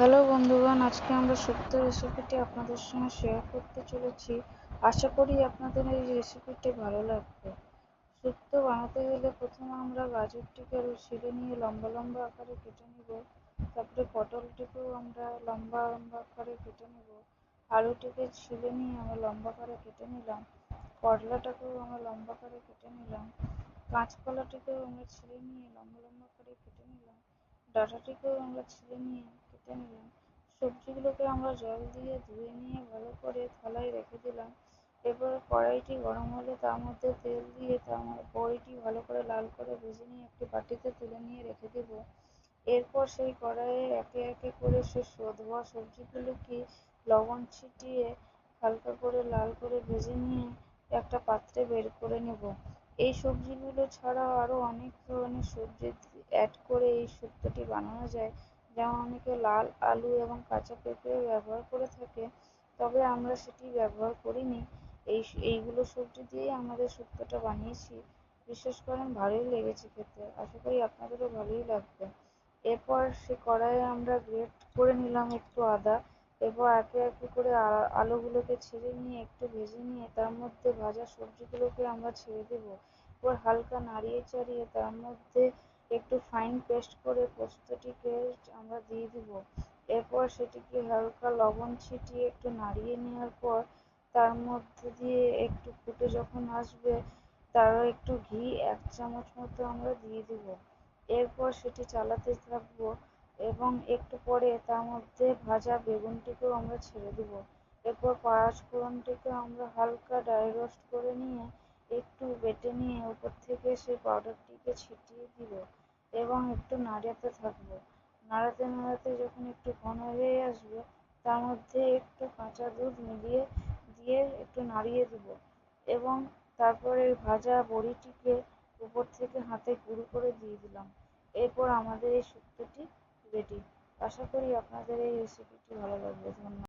Hello বন্ধুগণ, আজকে আমরা শুক্তো রেসিপিটি আপনাদের সঙ্গে শেয়ার করতে চলেছি। আশা করি আপনাদের এই রেসিপিটি ভালো লাগবে। শুক্তো বানাতে গেলে প্রথমে আমরা গাজরটিকে ছিলে নিয়ে লম্বা লম্বা আকারে কেটে নেব। তারপরে পটলটিকেও আমরা লম্বা লম্বা আকারে কেটে নেব। আলুটিকে ছিলে নিয়ে আমরা লম্বা করে কেটে নিলাম। করলাটাকেও আমরা লম্বা করে কেটে নিলাম। কাঁচকলাটিকেও আমরা ছিলে নিয়ে লম্বা লম্বা করে কেটে নিলাম। ডাঁটাটিকেও আমরা ছিলে নিয়ে কেটে নিলাম। সবজিগুলোকে আমরা জল দিয়ে ধুয়ে নিয়ে ভালো করে থালায় রেখে দিলাম। এরপর কড়াইটি গরম হলে তার মধ্যে তেল দিয়ে বড়িটি ভালো করে লাল করে ভেজে নিয়ে একটি বাটিতে তুলে নিয়ে রেখে দেব। এরপর সেই কড়াইয়ে একে একে করে সে ধোয়া সবজিগুলোকে লবণ ছিটিয়ে হালকা করে লাল করে ভেজে নিয়ে একটা পাত্রে বের করে নেব। এই সবজিগুলো ছাড়াও আরও অনেক ধরনের সবজি অ্যাড করে এই শুক্তোটি বানানো যায়। যেমন অনেকে লাল আলু এবং কাঁচা পেঁপে ব্যবহার করে থাকে, তবে আমরা সেটি ব্যবহার করিনি। এইগুলো সবজি দিয়েই আমাদের শুক্তোটা বানিয়েছি। বিশেষ করে ভালোই লেগেছে খেতে, আশা করি আপনাদেরও ভালোই লাগবে। এরপর সে কড়াইয়ে আমরা গ্রেট করে নিলাম একটু আদা। এরপর একে একে করে আলুগুলোকে ছেড়ে নিয়ে একটু ভেজে নিয়ে তার মধ্যে ভাজা সবজিগুলোকে আমরা ছেড়ে দেবো। এরপর হালকা নাড়িয়ে চাড়িয়ে তার মধ্যে একটু ফাইন পেস্ট করে পোস্তটিকে আমরা দিয়ে দিব। এরপর সেটিকে হালকা লবণ ছিটিয়ে একটু নাড়িয়ে নেওয়ার পর তার মধ্যে দিয়ে একটু ফুটে যখন আসবে, তারও একটু ঘি 1 চামচ মতো আমরা দিয়ে দিব। এরপর সেটি চালাতে থাকবো এবং একটু পরে তার মধ্যে ভাজা বেগুনটিকেও আমরা ছেড়ে দিব। এরপর পাঁচফোড়নটিকে আমরা হালকা ড্রাই রোস্ট করে নিয়ে একটু বেটে নিয়ে উপর থেকে সেই পাউডারটিকে ছিটিয়ে দিব এবং একটু নাড়াতে থাকবো। নাড়াতে নাড়াতে যখন একটু ঘন হয়ে আসবে, তার মধ্যে একটু কাঁচা দুধ মিলিয়ে দিয়ে একটু নাড়িয়ে দিব এবং তারপরে ভাজা বড়িটিকে উপর থেকে হাতে গুঁড়ো করে দিয়ে দিলাম। এরপর আমাদের এই শুক্তোটি রেডি। আশা করি আপনাদের এই রেসিপিটি ভালো লাগবে। ধন্যবাদ।